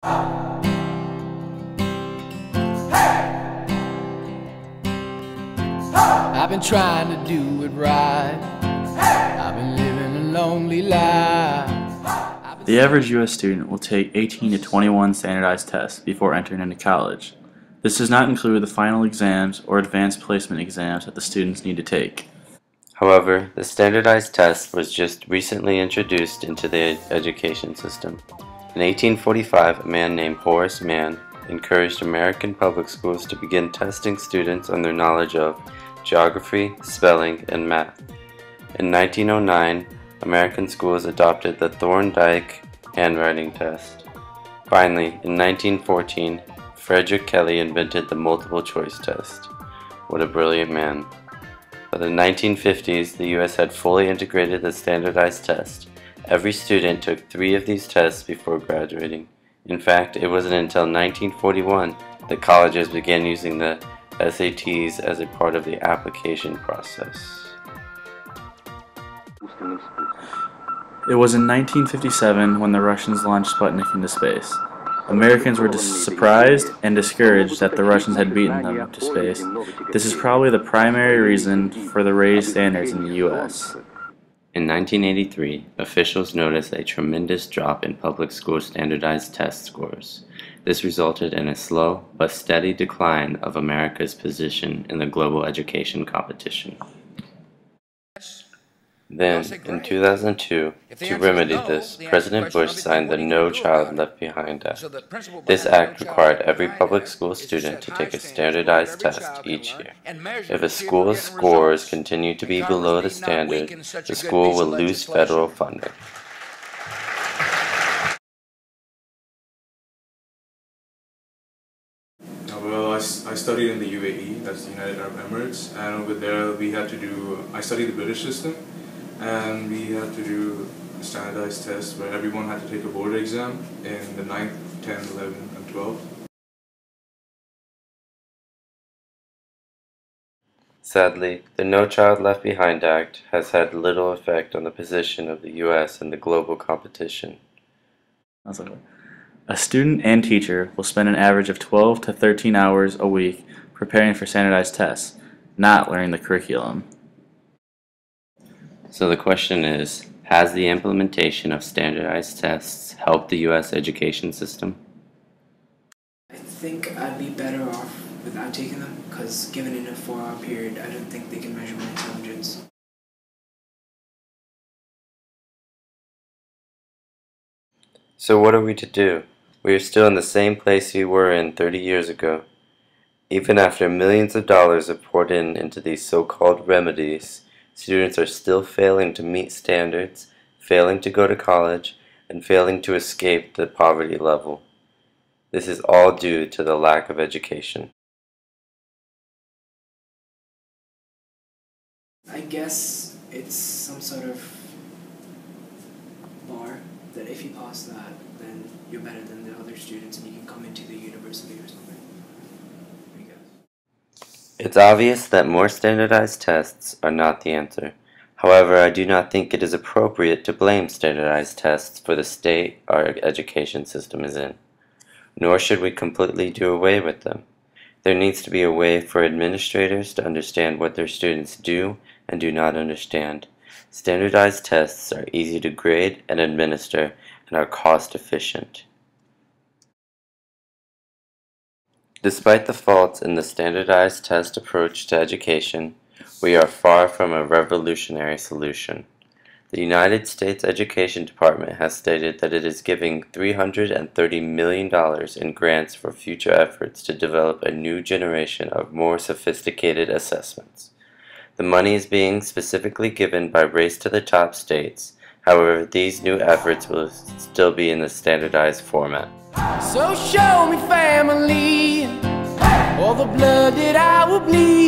I've been trying to do it right. I've been living a lonely life. The average U.S. student will take 18 to 21 standardized tests before entering into college. This does not include the final exams or advanced placement exams that the students need to take. However, the standardized test was just recently introduced into the education system. In 1845, a man named Horace Mann encouraged American public schools to begin testing students on their knowledge of geography, spelling, and math. In 1909, American schools adopted the Thorndike handwriting test. Finally, in 1914, Frederick Kelly invented the multiple choice test. What a brilliant man. By the 1950s, the U.S. had fully integrated the standardized test. Every student took 3 of these tests before graduating. In fact, it wasn't until 1941 that colleges began using the SATs as a part of the application process. It was in 1957 when the Russians launched Sputnik into space. Americans were surprised and discouraged that the Russians had beaten them to space. This is probably the primary reason for the raised standards in the U.S. In 1983, officials noticed a tremendous drop in public school standardized test scores. This resulted in a slow but steady decline of America's position in the global education competition. Then, in 2002, to remedy this, President Bush signed the No Child Left Behind Act. This act required every public school student to take a standardized test each year. If a school's scores continue to be below the standard, the school will lose federal funding. Well, I studied in the UAE, that's the United Arab Emirates, and over there I studied the British system, and we had to do a standardized test where everyone had to take a board exam in the 9th, 10th, 11th, and 12th. Sadly, the No Child Left Behind Act has had little effect on the position of the U.S. in the global competition. A student and teacher will spend an average of 12 to 13 hours a week preparing for standardized tests, not learning the curriculum. So the question is, has the implementation of standardized tests helped the U.S. education system? I think I'd be better off without taking them, because given in a 4-hour period, I don't think they can measure my intelligence. So what are we to do? We are still in the same place we were in 30 years ago. Even after millions of dollars are poured into these so-called remedies, students are still failing to meet standards, failing to go to college, and failing to escape the poverty level. This is all due to the lack of education. I guess it's some sort of bar that if you pass that, then you're better than the other students and you can come into the university or something. I guess. It's obvious that more standardized tests are not the answer. However, I do not think it is appropriate to blame standardized tests for the state our education system is in. Nor should we completely do away with them. There needs to be a way for administrators to understand what their students do and do not understand. Standardized tests are easy to grade and administer and are cost efficient. Despite the faults in the standardized test approach to education, we are far from a revolutionary solution. The United States Education Department has stated that it is giving $330 million in grants for future efforts to develop a new generation of more sophisticated assessments. The money is being specifically given by Race to the Top states. However, these new efforts will still be in the standardized format. So show me family, all the blood that I will bleed.